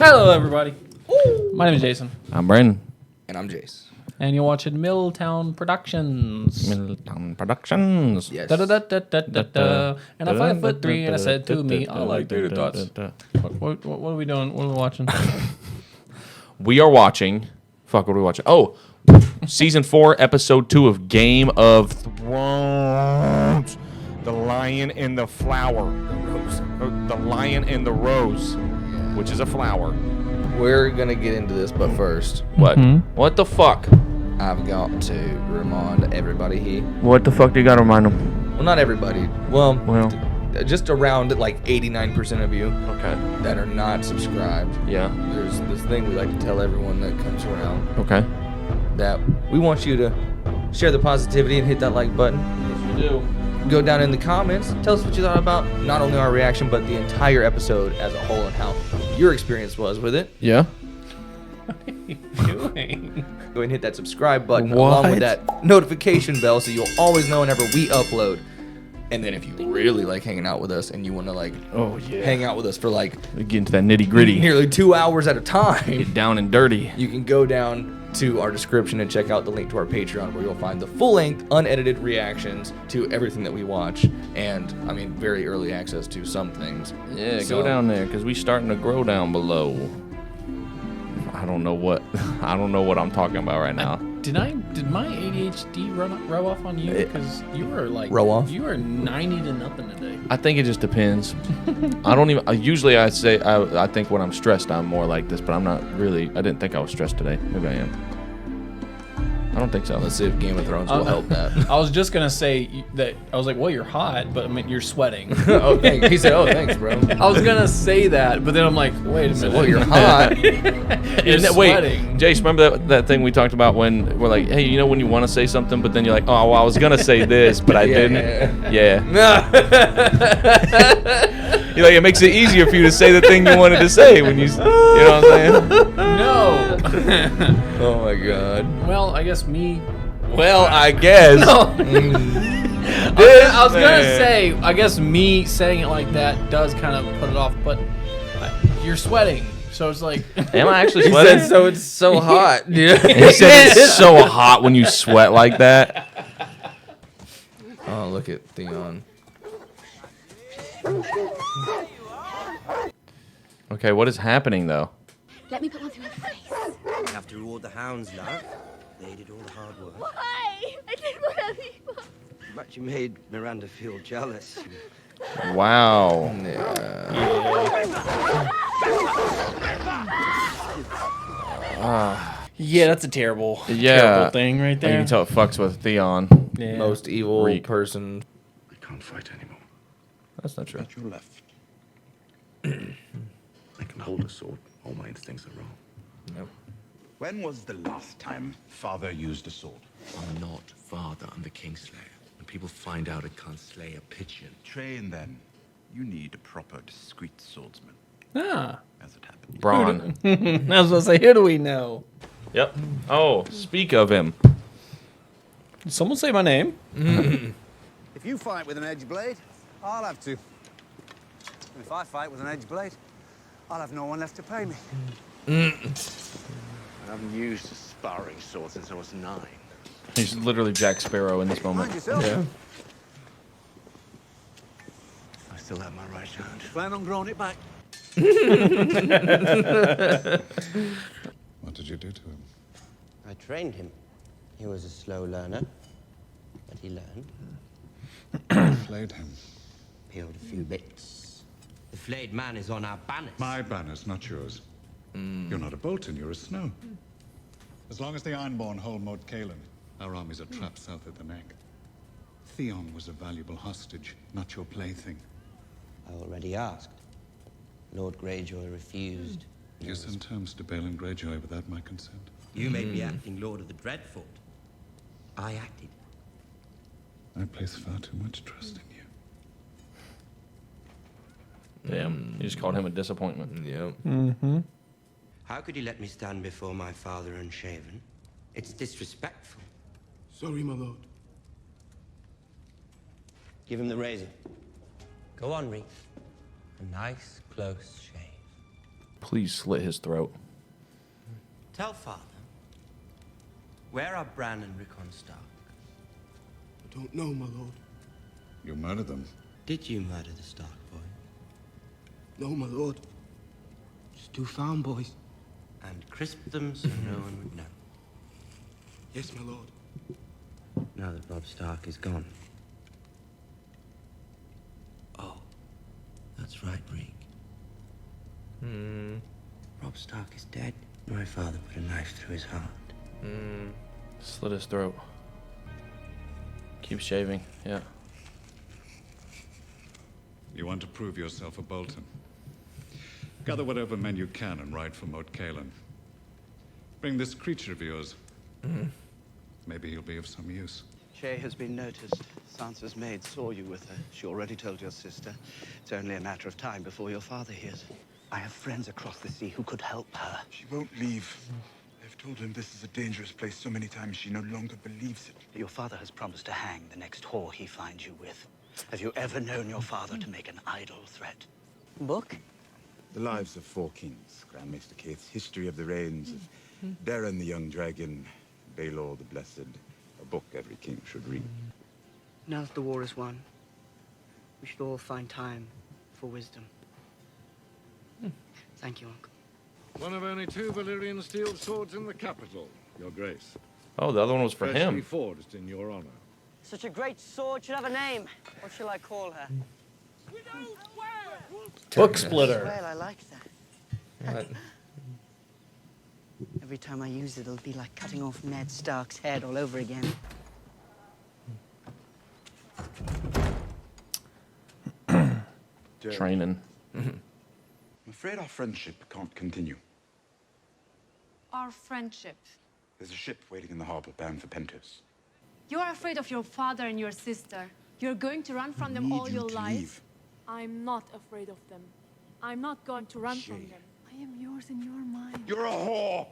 Hello, everybody. My name is Jason, I'm Brandon. And I'm Jace. and you're watching Milltown Productions. Milltown Productions. Yes. Da-da-da-da-da-da-da. And I'm 5'3", and I said to me, I like tater tots. What are we doing? What are we watching? We are watching. Fuck, what are we watching? Oh, season 4, episode 2 of Game of Thrones. The Lion and the Flower. The Lion and the Rose, which is a flower. We're going to get into this, but first, What? What the fuck? I've got to remind everybody here. What the fuck do you gotta remind them? Well, not everybody. Well, Well, just around like 89% of you okay. that are not subscribed. Yeah. There's this thing we like to tell everyone that comes around Okay. that we want you to share the positivity and hit that like button. Yes, we do. Go down in the comments. Tell us what you thought about not only our reaction, but the entire episode as a whole and how your experience was with it. Yeah. What are you doing? Go ahead and hit that subscribe button What? along with that notification bell so you'll always know whenever we upload. And then if you really like hanging out with us and you want to like hang out with us for like We get into that nitty gritty. nearly 2 hours at a time, Get down and dirty. you can go down to our description and check out the link to our Patreon where you'll find the full-length, unedited reactions to everything that we watch. And, I mean, very early access to some things. Yeah, So- go down there because we starting to grow down below. I don't know what I'm talking about right now. Did my ADHD rub off on you? Because you were like... Row off? You were 90 to nothing today. I think it just depends. I don't even. Usually I say I think when I'm stressed I'm more like this, but I'm not really. I didn't think I was stressed today. Maybe I am. I don't think so. Let's see if Game of Thrones will help that. I was just going to say that... I was like, well, you're hot, but I mean, you're sweating. Oh, thanks. He said, oh, thanks, bro. I was going to say that, but then I'm like, wait a minute. Well, you're hot. You're Wait, sweating. Jace, remember that thing we talked about when we're like, hey, you know when you want to say something, but then you're like, oh, well, I was gonna say this, but I didn't. Yeah. You're like, it makes it easier for you to say the thing you wanted to say when you know what I'm saying? No. Oh, my God. Well, I guess me... Well, I guess. I was gonna say, I guess me saying it like that does kind of put it off, but you're sweating, so it's like. Am I actually He sweating? said, so it's so hot. Yeah. He said it's so hot when you sweat like that. Oh, look at Theon. Okay, what is happening though? Let me put one through her face. You have to reward the hounds, love. They did all the hard work. Why? I did whatever you want. But you made Miranda feel jealous. Wow. Yeah, that's a terrible, Yeah. terrible thing right You there. can tell it fucks with Theon. Yeah. Most evil Reek. person. I can't fight anymore. That's not true. But you're left. I can hold a sword. All my instincts are wrong. Nope. When was the last time Father used a sword? I'm not father. I'm the Kingslayer. When people find out I can't slay a pigeon, Train then. You need a proper, discreet swordsman, Ah. as it happens. Braun. I was gonna say, who do we know? Yep. Oh, speak of him. Did someone say my name? If you fight with an edge blade, I'll have to. And if I fight with an edge blade, I'll have no one left to pay me. I haven't used a sparring sword since I was 9. He's literally Jack Sparrow in this Mind moment. yourself. Yeah. I still have my right hand. Plan on growing it back. What did you do to him? I trained him. He was a slow learner, but he learned. Flayed him. Peeled a few bits. The flayed man is on our banners. My banners, not yours. You're not a Bolton, you're a Snow. As long as the Ironborn hold Moat Caelan, our armies are trapped south of the neck. Theon was a valuable hostage, not your plaything. I already asked. Lord Greyjoy refused. You sent terms to Balin Greyjoy without my consent. You made me acting Lord of the Dreadfort. I acted. I place far too much trust in you. Damn. You just called him a disappointment. Yep. How could you let me stand before my father unshaven? It's disrespectful. Sorry, my lord. Give him the razor. Go on, Reef. A nice, close shave. Please slit his throat. Tell father, where are Bran and Rickon Stark? I don't know, my lord. You murdered them. Did you murder the Stark boy? No, my lord. Just 2 found boys. And crisped them so no one would know. Yes, my lord. Now that Robb Stark is gone. Oh, that's right, Reek. Robb Stark is dead. My father put a knife through his heart. Slit his throat. Keep shaving. Yeah. You want to prove yourself a Bolton. Gather whatever men you can and ride for Moat Cailin. Bring this creature of yours. Maybe he'll be of some use. Shay has been noticed. Sansa's maid saw you with her. She already told your sister. It's only a matter of time before your father hears. I have friends across the sea who could help her. She won't leave. I've told him this is a dangerous place so many times she no longer believes it. Your father has promised to hang the next whore he finds you with. Have you ever known your father to make an idle threat? Book? The Lives of 4 Kings, Grand Maester Keith's History of the Reigns of Beren the Young Dragon, Baelor the Blessed, a book every king should read. Now that the war is won, we should all find time for wisdom. Thank you, Uncle. One of only 2 Valyrian steel swords in the capital, Your Grace. Oh, the other one was for Freshly him. forged in your honor. Such a great sword should have a name. What shall I call her? Book splitter. Well, I like that. What? Every time I use it, it'll be like cutting off Ned Stark's head all over again. Training. I'm afraid our friendship can't continue. Our friendship. There's a ship waiting in the harbor bound for Pentos. You're afraid of your father and your sister. You're going to run from them all your life. Leave. I'm not afraid of them. I'm not going to run from them. I am yours in your mind. You're a whore!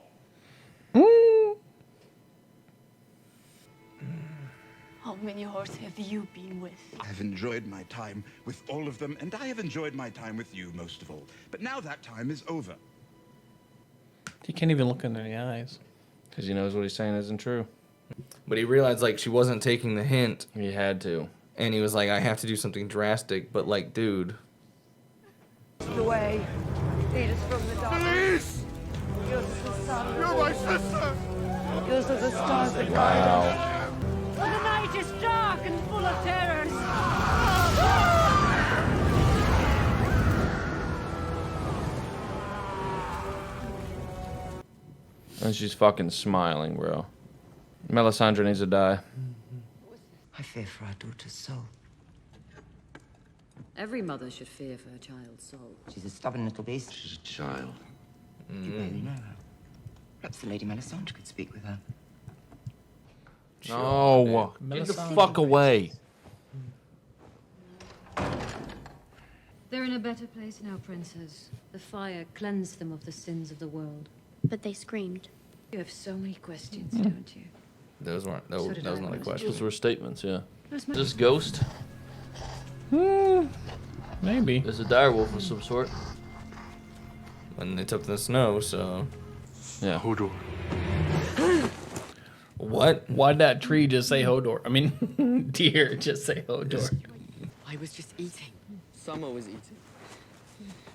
How many whores have you been with? I've enjoyed my time with all of them, and I have enjoyed my time with you most of all. But now that time is over. He can't even look in the eyes. Because he knows what he's saying isn't true. But he realized, like, she wasn't taking the hint. He had to. And he was like, I have to do something drastic. But, like, dude. The way. Lead us from the darkness. Yours is the sun. You're my sister. Yours are the stars that guide us. The night is dark and full of terrors. And she's fucking smiling, bro. Melisandre needs to die. I fear for our daughter's soul. Every mother should fear for her child's soul. She's a stubborn little beast. She's a child. You barely know her. Perhaps the Lady Melisandre could speak with her. No. Get the fuck away. They're in a better place now, princess. The fire cleansed them of the sins of the world. But they screamed. You have so many questions, don't you? Those weren't. So did That was I not a once. question. Those were statements, yeah. That's Is my- this Ghost? Maybe. It's a direwolf of some sort. When they took the snow, so. Yeah. Hodor. What? Why'd that tree just say Hodor? I mean, deer just say Hodor. I was just eating. Summer was eating.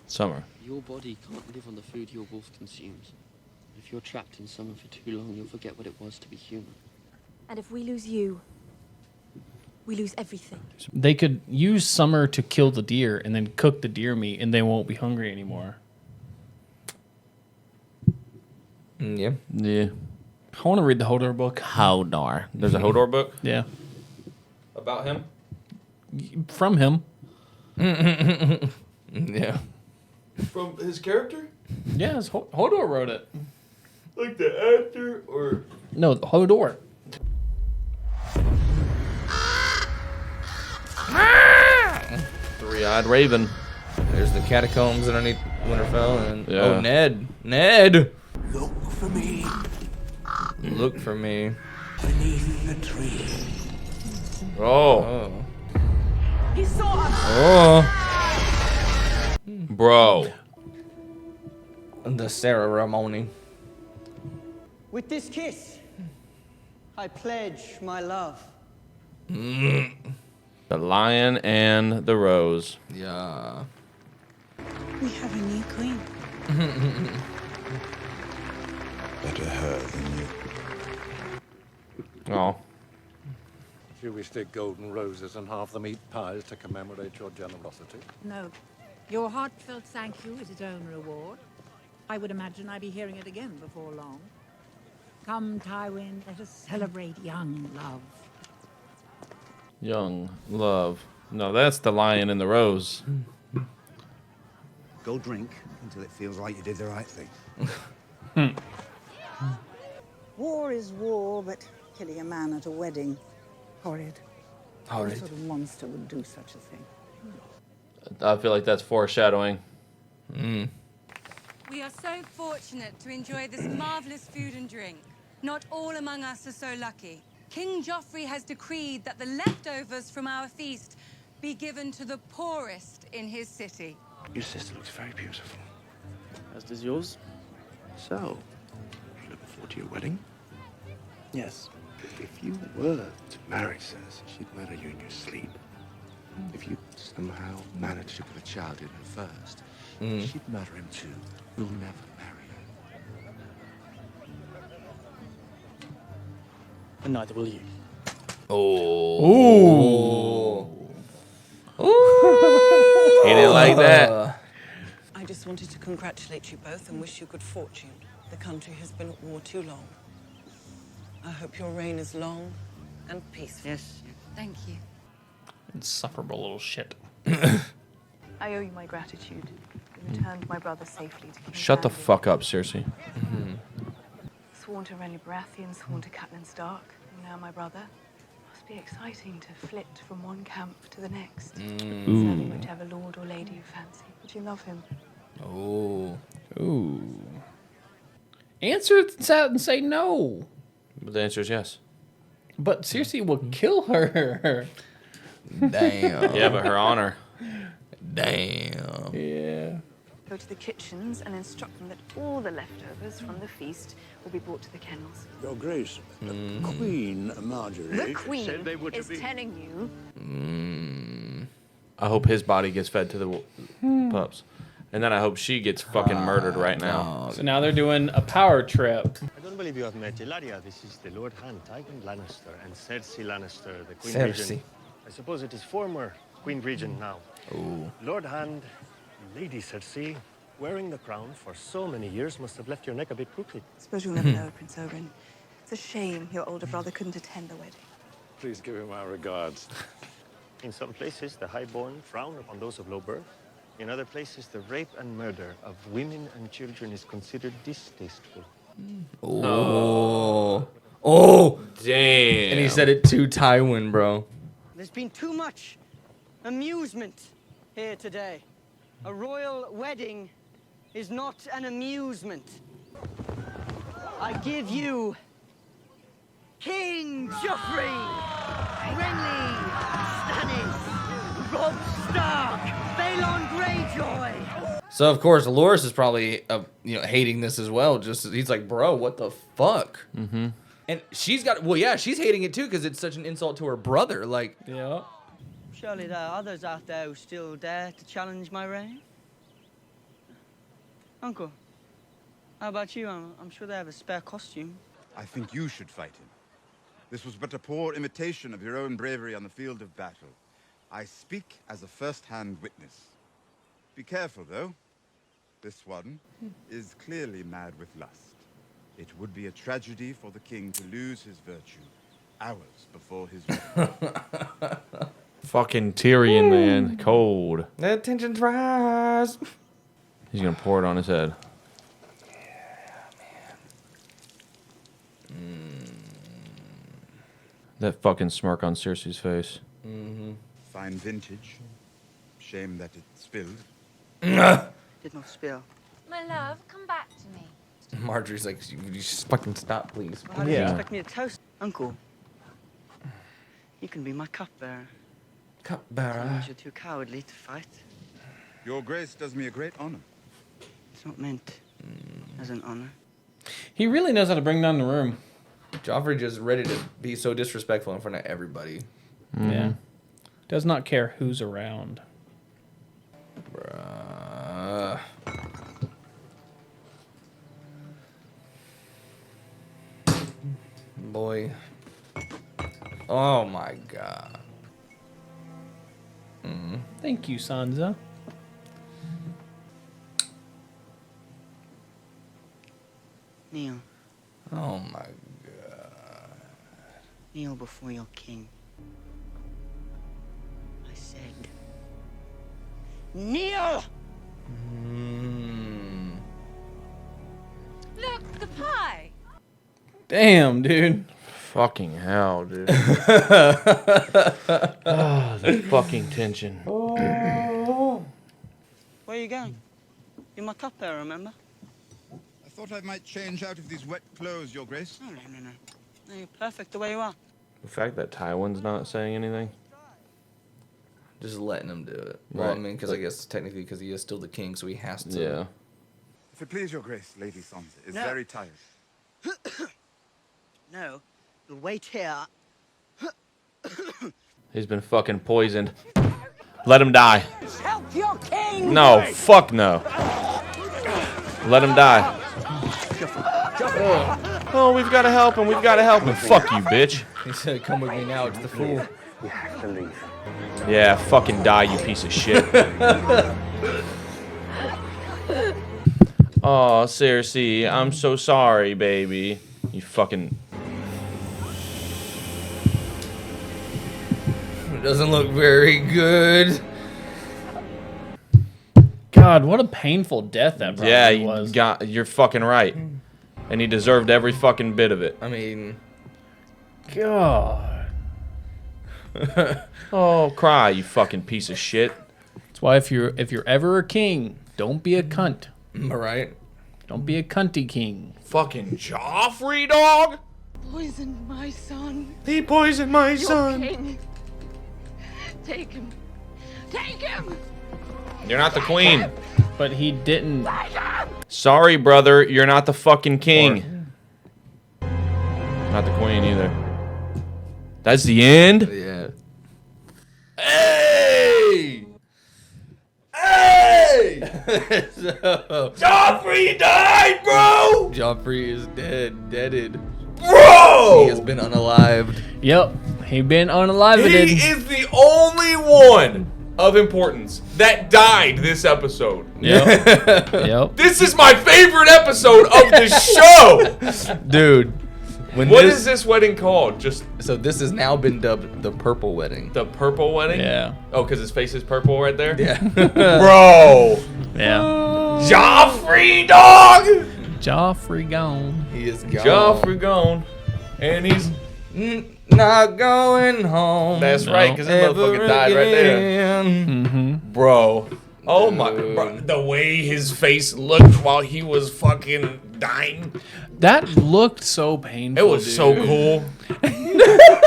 Summer. Your body can't live on the food your wolf consumes. If you're trapped in summer for too long, you'll forget what it was to be human. And if we lose you, we lose everything. They could use summer to kill the deer and then cook the deer meat, and they won't be hungry anymore. Yeah. Yeah. I want to read the Hodor book. Hodor. There's a Hodor book? Yeah. About him? From him. Yeah. From his character? Yes, Hodor wrote it. Like the actor or... No, Hodor. Three-eyed raven. There's the catacombs underneath Winterfell, and Yeah. oh, Ned. Ned. Look for me Look for me. beneath the tree. Oh. Oh. He saw us! Oh. Bro. The ceremony. With this kiss, I pledge my love. The Lion and the Rose. Yeah. We have a new queen. Better her than you. Oh. Should we stick golden roses and half the meat pies to commemorate your generosity? No. Your heartfelt thank you is its own reward. I would imagine I'd be hearing it again before long. Come, Tywin, let us celebrate young love. Young love. No, that's the Lion and the Rose. Go drink until it feels like you did the right thing. War is war, but killing a man at a wedding, horrid. Horrid. What sort of monster would do such a thing? I feel like that's foreshadowing. We are so fortunate to enjoy this marvelous food and drink. Not all among us are so lucky. King Joffrey has decreed that the leftovers from our feast be given to the poorest in his city. Your sister looks very beautiful. As does yours. So, you looking forward to your wedding? Yes. If you were to marry Cersei, she'd murder you in your sleep. If you somehow managed to put a child in her first, she'd murder him too. You'll never marry her. And neither will you. Oh. He didn't like that. I just wanted to congratulate you both and wish you good fortune. The country has been at war too long. I hope your reign is long and peaceful. Yes. Thank you. Insufferable little shit. I owe you my gratitude. You returned my brother safely to King Shut the Sandy. fuck up, Cersei. Sworn to Renly Baratheon, sworn to Catelyn Stark, and now my brother. Must be exciting to flit from one camp to the next. Serving whichever lord or lady you fancy. Would you love him? Oh. Ooh. Answer that and say no. But the answer is yes. But Cersei will kill her. Damn. Yeah, but her honor. Damn. Yeah. Go to the kitchens and instruct them that all the leftovers from the feast will be brought to the kennels. Your Grace, Queen Marjorie The Queen said they were to is be... telling you. I hope his body gets fed to the pups. And then I hope she gets fucking murdered right now. So now they're doing a power trip. I don't believe you have met Ilaria. This is the Lord Hand, Tywin Lannister, and Cersei Lannister, the Queen Regent. I suppose it is former Queen Regent now. Ooh. Lord Hand, Lady Cersei, wearing the crown for so many years must have left your neck a bit crooked. Suppose you'll never know, Prince Oberyn. It's a shame your older brother couldn't attend the wedding. Please give him our regards. In some places, the highborn frown upon those of low birth. In other places, the rape and murder of women and children is considered distasteful. Oh. Oh. Damn. And he said it to Tywin, bro. There's been too much amusement here today. A royal wedding is not an amusement. I give you King Joffrey, Renly, Stannis, Robb Stark, Balon Greyjoy. So of course, Loras is probably hating this as well. Just he's like, bro, what the fuck? Mm-hmm. And she's got she's hating it too because it's such an insult to her brother. Like, yeah. Surely there are others out there who still dare to challenge my reign. Uncle, how about you? I'm sure they have a spare costume. I think you should fight him. This was but a poor imitation of your own bravery on the field of battle. I speak as a first-hand witness. Be careful, though. This one is clearly mad with lust. It would be a tragedy for the king to lose his virtue hours before his wedding. Fucking Tyrion, man. Cold. The tension's rise. He's gonna pour it on his head. That fucking smirk on Cersei's face. Mm-hmm. Fine vintage. Shame that it spilled. Did not spill. My love, come back to me. Marjorie's like, you just fucking stop, please. Well, how did you expect me to toast? Uncle, you can be my cupbearer. Cupbearer. You're too cowardly to fight. Your Grace does me a great honor. It's not meant as an honor. He really knows how to bring down the room. Joffrey just ready to be so disrespectful in front of everybody. Yeah. Does not care who's around. Bruh. Boy. Oh my god. Thank you, Sansa. Kneel. Oh my god. Kneel before your king. I said, kneel! Look, the pie. Damn, dude. Fucking hell, dude. The fucking tension. Where are you going? You're my cupbearer, remember? I thought I might change out of these wet clothes, Your Grace. No. No, you're perfect the way you are. The fact that Tywin's not saying anything. Just letting him do it. Well, Right. I mean, because I guess technically because he is still the king, so he has to. Yeah. If it please Your Grace, Lady Sansa is No. very tired. No, you'll wait here. He's been fucking poisoned. Let him die. Help your king! No, fuck no. Let him die. Oh, we've got to help him. We've got to help him. Fuck you, bitch. He said, "Come with me now." It's the fool. We have to leave. Yeah, fucking die, you piece of shit. Oh, Cersei, I'm so sorry, baby. You fucking... It doesn't look very good. God, what a painful death that probably Yeah, was. you're fucking right. And he deserved every fucking bit of it. I mean... God. Oh, cry, you fucking piece of shit. That's why if you're ever a king, don't be a cunt. All right. Don't be a cunty king. Fucking Joffrey, dog. Poisoned my son. He poisoned my Your son. king. Take him. Take him. You're not the queen. But he didn't. Sorry, brother. You're not the fucking king. Not the queen either. That's the end? Yeah. Hey! Hey! Joffrey died, bro! Joffrey is dead. Deaded. Bro! He has been unalived. Yep. He been unalived. He is the only one of importance that died this episode. Yep. Yep. This is my favorite episode of the show! Dude. What is this wedding called? Just So this has now been dubbed the Purple Wedding. the purple wedding? Yeah. Oh, because his face is purple right there? Yeah. Bro! Yeah. Joffrey, dog! Joffrey gone. He is gone. Joffrey gone. And he's... Not going home. That's right, because this motherfucker died right there. Mm-hmm. Bro. Oh my... Bro, the way his face looked while he was fucking dying. That looked so painful. It was dude. so cool.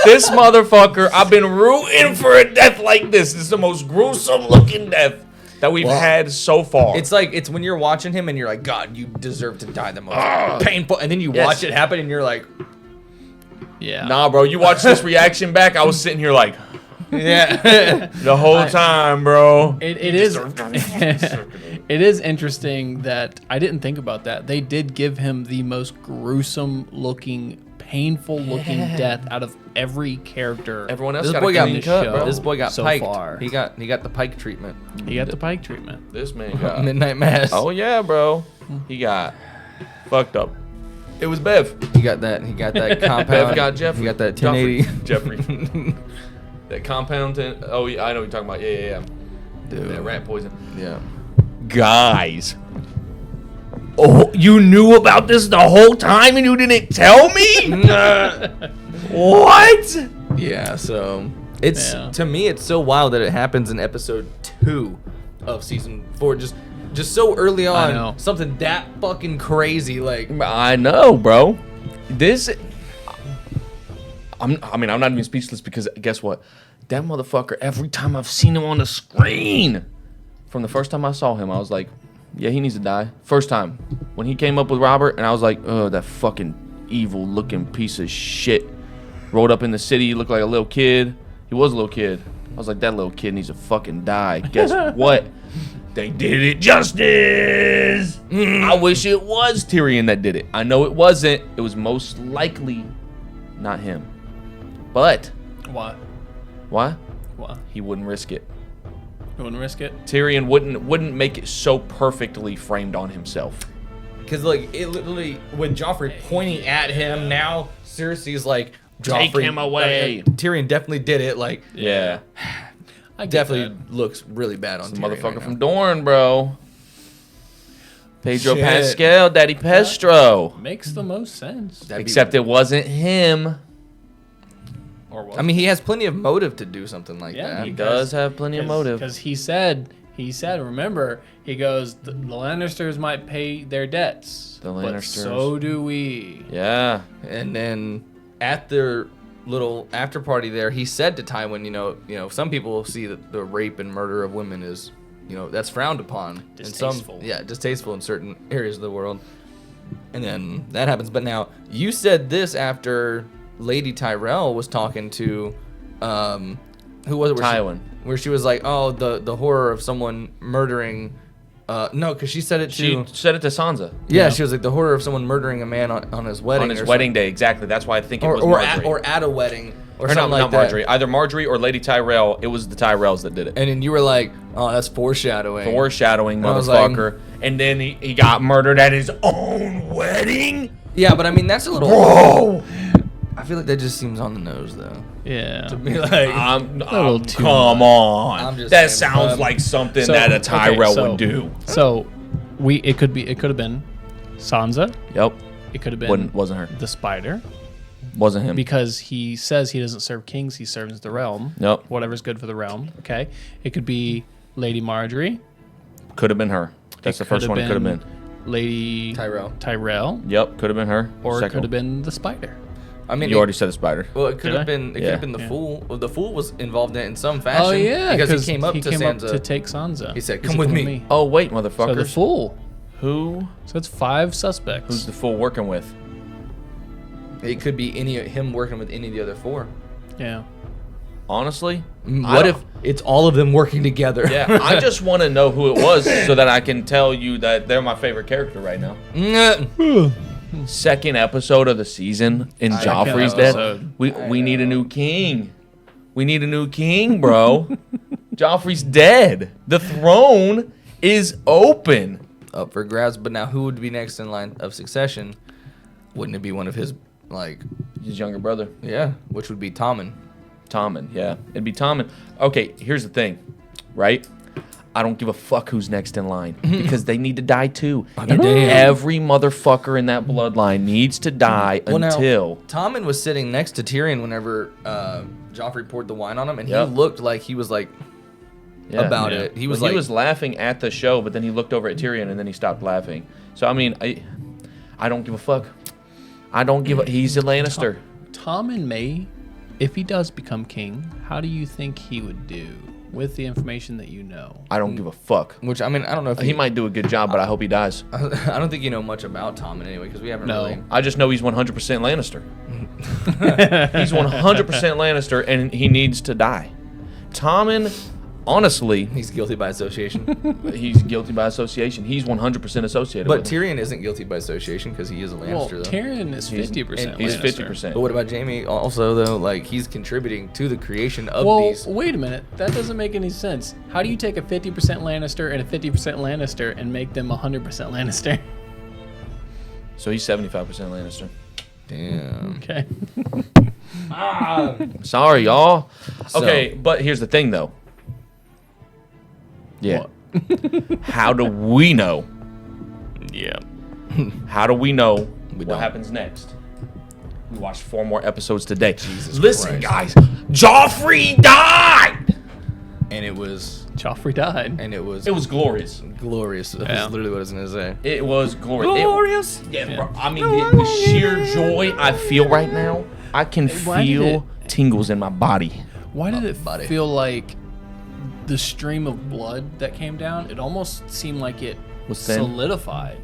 This motherfucker, I've been rooting for a death like this. This is the most gruesome looking death that we've had so far. It's like, it's when you're watching him and you're like, God, you deserve to die the most painful. And then you watch it happen and you're like, yeah. Nah, bro, you watch this reaction back, I was sitting here like, yeah. the whole time, bro. It is. It is interesting that I didn't think about that. They did give him the most gruesome looking, painful looking death out of every character. Everyone else This got boy a got clean cut, show. bro. This boy got so piked. far. He got the pike treatment. He got the pike treatment. This man got Midnight Mass. Oh yeah, bro. He got fucked up. It was Bev. He got that. He got that compound. Bev got Jeffrey. He got that 1080. Jeffrey. That compound. Oh, yeah, I know what you're talking about. Yeah. Dude. That rat poison. Yeah. Guys. Oh, you knew about this the whole time and you didn't tell me? What? Yeah. So it's Yeah. to me, it's so wild that it happens in episode 2 of season 4. Just so early on. know. Something that fucking crazy. Like I know, bro. This. I'm not even speechless because guess what? That motherfucker. Every time I've seen him on the screen, from the first time I saw him, I was like, Yeah, he needs to die. First time. When he came up with Robert, and I was like, oh, that fucking evil-looking piece of shit. Rolled up in the city, looked like a little kid. He was a little kid. I was like, that little kid needs to fucking die. Guess what? They did it justice. I wish it was Tyrion that did it. I know it wasn't. It was most likely not him. But. Why? Why? Why? He wouldn't risk it. You wouldn't risk it? Tyrion wouldn't make it so perfectly framed on himself. Because, like, it literally, with Joffrey pointing at him, now Cersei's like, Take Joffrey, him away. Tyrion definitely did it. Like, yeah. I definitely looks really bad on It's the Tyrion. motherfucker right from Dorne, bro. Pedro Shit. Pascal, Daddy Pestro. Makes the most sense. Except it wasn't him. Or was I mean, he has plenty of motive to do something like that. He does have plenty of motive. Because he said, remember, he goes, the Lannisters might pay their debts. The But Lannisters. so do we. Yeah. And then at their little after party there, he said to Tywin, you know, some people see that the rape and murder of women is, that's frowned upon. Distasteful. Distasteful in certain areas of the world. And then that happens. But now, you said this after Lady Tyrell was talking to, who was it? Tywin. Where she was like, oh, the horror of someone murdering. No, because she said it to. She said it to Sansa. Yeah, she was like the horror of someone murdering a man on his wedding. On his wedding day, exactly. That's why I think it was or Marjorie. at a wedding. Or Or something not like that. Marjorie. Either Marjorie or Lady Tyrell. It was the Tyrells that did it. And then you were like, oh, that's foreshadowing. Foreshadowing, And I was like, motherfucker. And then he got murdered at his own wedding? yeah, but I mean, that's a little. Bro! I feel like that just seems on the nose, though. Yeah. To be like, Come on. I'm just That saying, sounds like something So- that a okay, Tyrell so- would do. So, it could have been Sansa. Yep. It could have been Wasn't her. the Spider. Wasn't him. Because he says he doesn't serve kings, he serves the realm. Yep. Whatever's good for the realm. Okay. It could be Lady Marjorie. Could have been her. That's the first one. It could have been. Lady Tyrell. Yep. Could have been her. Or it Second could have one. been the Spider. I mean, You already said the Spider. Well, it could Did I? have been. It could Yeah. have been the Yeah. fool. Well, the fool was involved in it in some fashion. Oh yeah, because he came up to came Sansa up to take Sansa. He said, He "Come with me." Oh, wait, So motherfuckers. the fool. Who? So it's 5 suspects. Who's the fool working with? It could be him working with any of the other 4. Yeah. Honestly? What if it's all of them working together? Yeah, I just want to know who it was so that I can tell you that they're my favorite character right now. Second episode of the season and Joffrey's dead. episode. We need a new king. We need a new king, bro. Joffrey's dead. The throne is open. Up for grabs. But now, who would be next in line of succession? Wouldn't it be one of his his younger brother? Yeah, which would be Tommen. Tommen, yeah. It'd be Tommen. Okay, here's the thing, right? I don't give a fuck who's next in line because they need to die too. And damn. every motherfucker in that bloodline needs to die until. Now, Tommen was sitting next to Tyrion whenever Joffrey poured the wine on him, and Yep. he looked like he was like about Yeah. it. He was Well, like, he was laughing at the show, but then he looked over at Tyrion and then he stopped laughing. So I mean, I don't give a fuck. I don't give a. He's a Lannister. Tommen may, if he does become king, how do you think he would do with the information that you know? I don't give a fuck. Which I mean, I don't know if He might do a good job, but I hope he dies. I don't think you know much about Tommen anyway, because we haven't really. I just know he's 100% Lannister. He's 100% Lannister, and he needs to die. Tommen, honestly, He's guilty by association. he's guilty by association. He's 100% associated But with him. Tyrion isn't guilty by association because he is a Well, Lannister, though. Tyrion is 50%. He's Lannister. 50%. But what about Jaime? Also, though, like he's contributing to the creation of Well, these. wait a minute. That doesn't make any sense. How do you take a 50% Lannister and a 50% Lannister and make them 100% Lannister? So he's 75% Lannister. Damn. Okay. Sorry, y'all. So- Okay, but here's the thing, though. Yeah. How do we know? Yeah. How do we know what don't. happens next? We watched 4 more episodes today. Jesus Listen, Christ. guys. Joffrey died! And it was. Joffrey died. And it was. It was glorious. glorious. That's Yeah. literally what I was gonna say. It was glorious. Glorious? Yeah, bro. I mean, the sheer joy I feel right now, I can Why did feel tingles in my body. Why did it buddy. feel like the stream of blood that came down? It almost seemed like it was thin. solidified.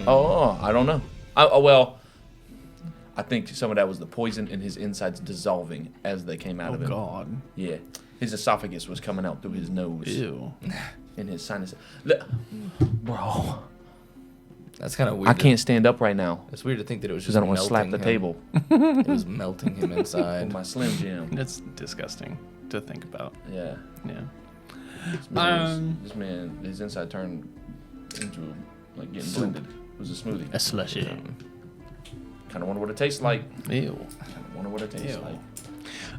Oh, I don't know. I think some of that was the poison in his insides dissolving as they came out of him. Oh, God. Yeah. His esophagus was coming out through his nose. Ew. And his sinus. Bro. That's kind of weird. I can't stand up right now. It's weird to think that it was Because just I don't want to slap the melting table. It was melting him inside. With my Slim Jim. That's disgusting to think about. Yeah. Yeah. This man, his inside turned into like getting blended. It was a smoothie. A slushy. Kind of wonder what it tastes like. Ew. Kind of wonder what it tastes like.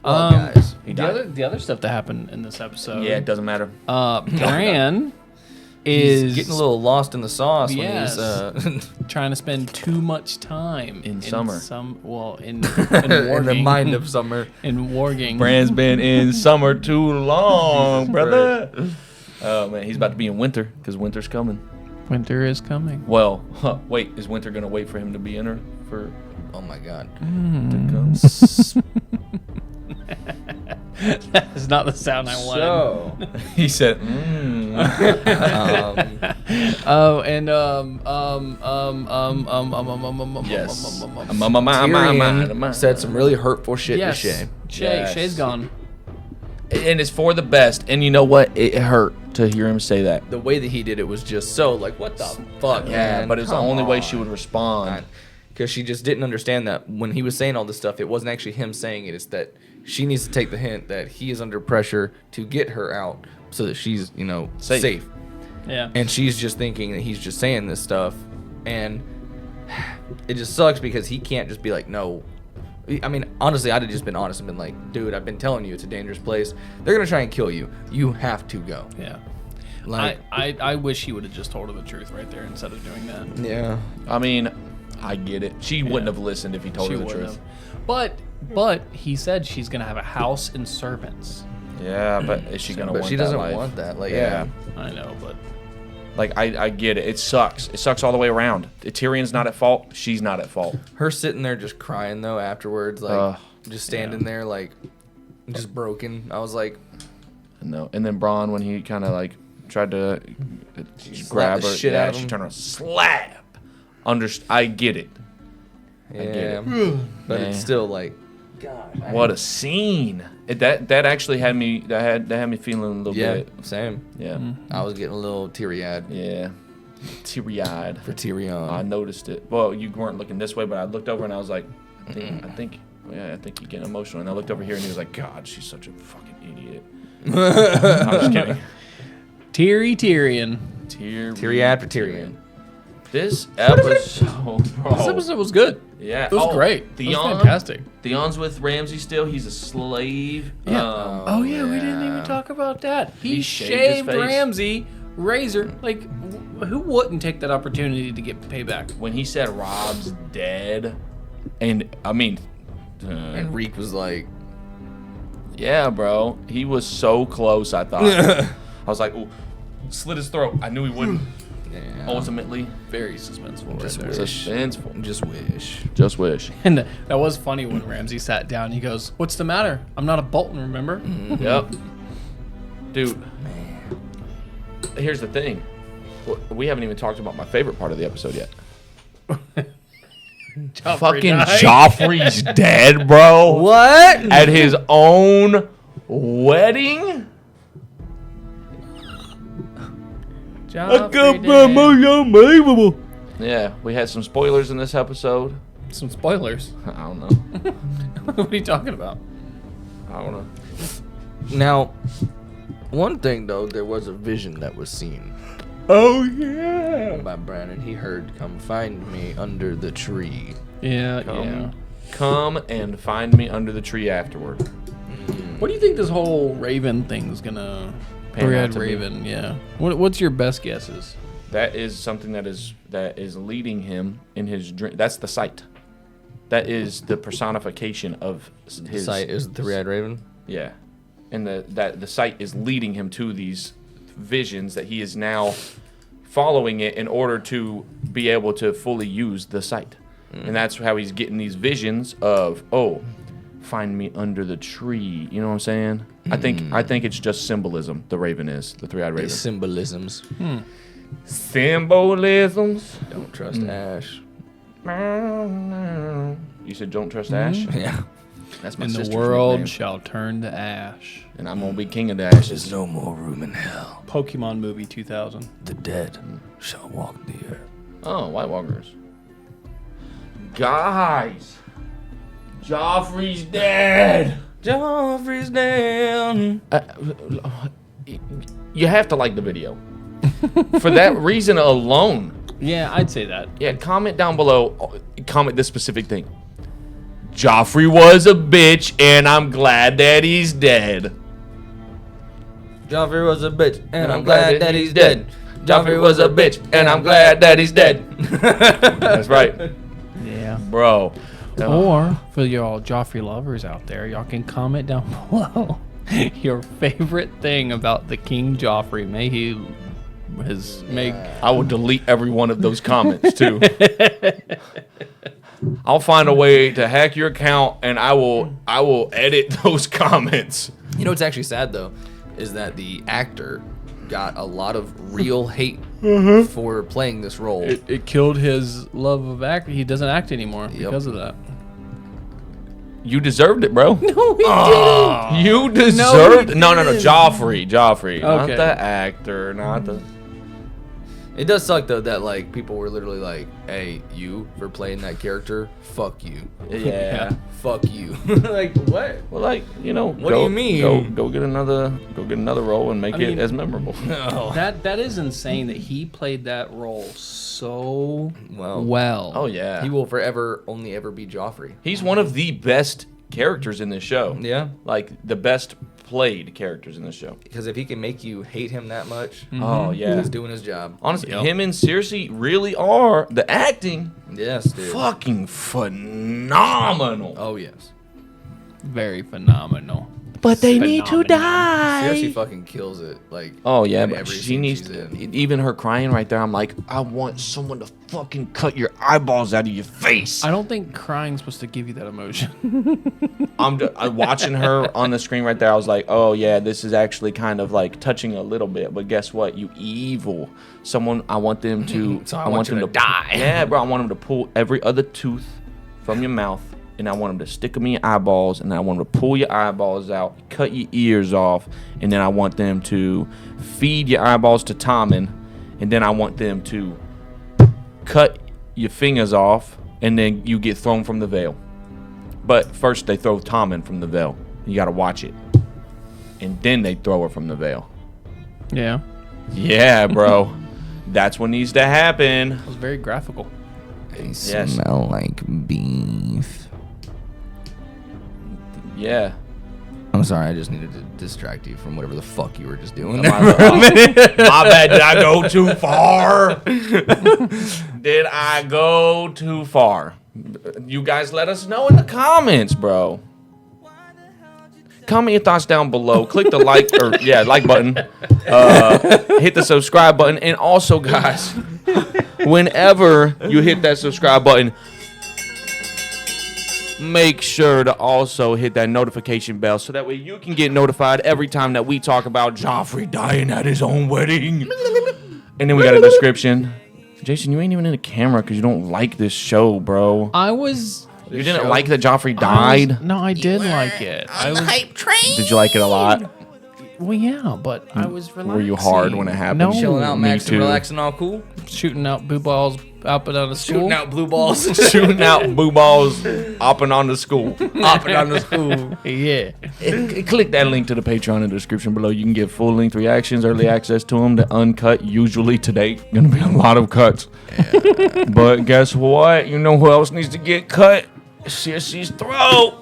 Well, guys, the other stuff that happened in this episode. Yeah, it doesn't matter. Bran He's is getting a little lost in the sauce yes, when he's trying to spend too much time in summer. In in the mind of summer. In warging. Bran's been in summer too long, brother. Oh man, he's about to be in winter because winter's coming. Winter is coming. Well, wait, is winter gonna wait for him to be in her for? Oh my God. That is not the sound I wanted. So he said, Oh, and yes. Tyrion said some really hurtful shit yes. to Shay. Yes. Shay's gone. And it's for the best. And you know what? It hurt to hear him say that. The way that he did it was just so like, what the fuck, Yeah, man? but it's the Come only way on. she would respond. Because she just didn't understand that when he was saying all this stuff, it wasn't actually him saying it. It's that she needs to take the hint that he is under pressure to get her out so that she's, safe. Yeah. And she's just thinking that he's just saying this stuff. And it just sucks because he can't just be like, no. I mean, honestly, I'd have just been honest and been like, dude, I've been telling you it's a dangerous place. They're going to try and kill you. You have to go. Yeah. Like, I wish he would have just told her the truth right there instead of doing that. yeah. I mean, I get it. She wouldn't have listened if he told her the wouldn't truth. have. But he said she's gonna have a house and servants. Yeah, but is she gonna But want she that doesn't life? want that. Like, yeah. I know, but Like, I get it. It sucks. It sucks all the way around. Tyrion's not at fault. She's not at fault. Her sitting there just crying, though, afterwards, like, just standing there, like, just broken. I was like... No. And then Bronn, when he kind of, like, tried to grab the her. shit out of she him. turned around. Slap! I get it. I get it. But Man. it's still like... God. What a scene! That actually had me that had me feeling a little bit. Same. Yeah, I was getting a little teary-eyed. Yeah, teary-eyed for Tyrion. I noticed it. Well, you weren't looking this way, but I looked over and I was like, I think you're getting emotional. And I looked over here and he was like, God, she's such a fucking idiot. I'm just kidding. Tyrion. Teary-eyed for Tyrion. This episode, bro. This episode was good. Yeah, It was great. It was Theon, fantastic. Theon's with Ramsay still. He's a slave. Yeah. We didn't even talk about that. He shaved his shaved face. Ramsay, razor. Like, who wouldn't take that opportunity to get payback? When he said Rob's dead, and I mean, And Reek was like, yeah, bro, he was so close. I thought. I was like, ooh, slit his throat. I knew he wouldn't. Yeah. Ultimately, very suspenseful. Just right there. wish. Suspenseful. Just wish. Just wish. And that was funny when Ramsay sat down. He goes, "What's the matter? I'm not a Bolton, remember?" Yep. Dude. Here's the thing. We haven't even talked about my favorite part of the episode yet. Fucking died. Joffrey's dead, bro. What? At his own wedding? Unbelievable. Yeah, we had some spoilers in this episode. Some spoilers. I don't know. What are you talking about? I don't know. Now, one thing though, there was a vision that was seen. Oh yeah. By Brandon, he heard, "Come find me under the tree." Yeah, Come and find me under the tree afterward. What do you think this whole Raven thing's gonna? Pan out Three-eyed to be? Raven, yeah. What's your best guesses? That is something that is leading him in his dream. That's the sight. That is the personification of his. The sight is the three-eyed raven. Yeah, and the sight is leading him to these visions that he is now following it in order to be able to fully use the sight, and that's how he's getting these visions of find me under the tree. You know what I'm saying? I think it's just symbolism. The raven is the three-eyed raven. It's symbolisms. Symbolisms. Don't trust Ash. You said don't trust Ash? Yeah. That's my And sister's the world nickname. shall turn to ash. And I'm gonna be king of the ashes. There's no more room in hell. Pokemon movie 2000. The dead shall walk the earth. Oh, White Walkers. Guys, Joffrey's dead. Joffrey's down. You have to like the video. For that reason alone. Yeah, I'd say that. Yeah, comment down below. Comment this specific thing. Joffrey was a bitch, and I'm glad that he's dead. Joffrey was a bitch, and I'm glad that he's dead. Joffrey was a bitch, and I'm glad that he's dead. That's right. Yeah. Bro. Or for y'all Joffrey lovers out there, y'all can comment down below your favorite thing about the King Joffrey. May he I will delete every one of those comments too. I'll find a way to hack your account and I will edit those comments. You know what's actually sad though, is that the actor got a lot of real hate for playing this role. It killed his love of acting. He doesn't act anymore because of that. You deserved it, bro. No, he didn't. You deserved he No, didn't. Joffrey. Not Okay. the actor, not the It does suck though that like people were literally like, "Hey, you for playing that character, fuck you." Yeah. Fuck you. Like what? Well, like, you know, What do you mean? Go get another role and make I it mean, as memorable. No. That is insane that he played that role so Well. well. Oh yeah. He will forever only ever be Joffrey. He's one of the best characters in this show. Yeah. Like the best played characters in this show. Because if he can make you hate him that much, Oh yeah. he's doing his job. Honestly, him and Cersei really are the acting Yes, dude. fucking phenomenal. Oh yes. Very phenomenal. But they need to Cersei fucking kills it. Like Oh yeah, in but every she scene needs she's to. in. Even her crying right there, I'm like, I want someone to fucking cut your eyeballs out of your face. I don't think crying's supposed to give you that emotion. I'm watching her on the screen right there. I was like, oh yeah, this is actually kind of like touching a little bit. But guess what? You evil. Someone. I want them to. So I want you them to die. Yeah, bro. I want them to pull every other tooth from your mouth, and I want them to stick them in your eyeballs, and I want them to pull your eyeballs out, cut your ears off, and then I want them to feed your eyeballs to Tommen, and then I want them to cut your fingers off, and then you get thrown from the veil. But first they throw Tommen from the veil. You gotta watch it. And then they throw her from the veil. Yeah. Yeah, bro. That's what needs to happen. It was very graphical. They Yes. smell like beef. Yeah. I'm sorry, I just needed to distract you from whatever the fuck you were just doing. My bad. Did I go too far? Did I go too far? You guys let us know in the comments, bro. Comment your thoughts down below. Click the like button. Hit the subscribe button. And also, guys, whenever you hit that subscribe button, make sure to also hit that notification bell so that way you can get notified every time that we talk about Joffrey dying at his own wedding. And then we got a description. Jason, you ain't even in the camera because you don't like this show, bro. You didn't like that Joffrey died? No, I did like it. Did you like it a lot? Well, yeah, but I was relaxing. Were you hard when it happened? No. Chilling out, Me Max, and too. relaxing, all cool. Shooting out blue balls up and out of school. Shooting out blue balls. Shooting out boo balls, hopping on the school. Hopping on the school. Yeah. Click that link to the Patreon in the description below. You can get full-length reactions, early access to them, the uncut. Usually today, gonna be a lot of cuts. Yeah. But guess what? You know who else needs to get cut? Cersei's throat.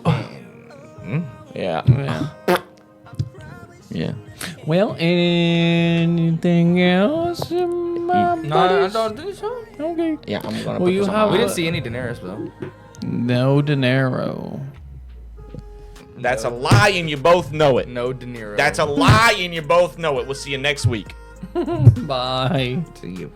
Yeah. Yeah. Well, anything else? No, I don't think so. Okay. Yeah, I'm gonna Well, put you this on have We my- didn't see any Daenerys though. No De Niro. That's a lie and you both know it. No De Niro. That's a lie and you both know it. We'll see you next week. Bye. See you.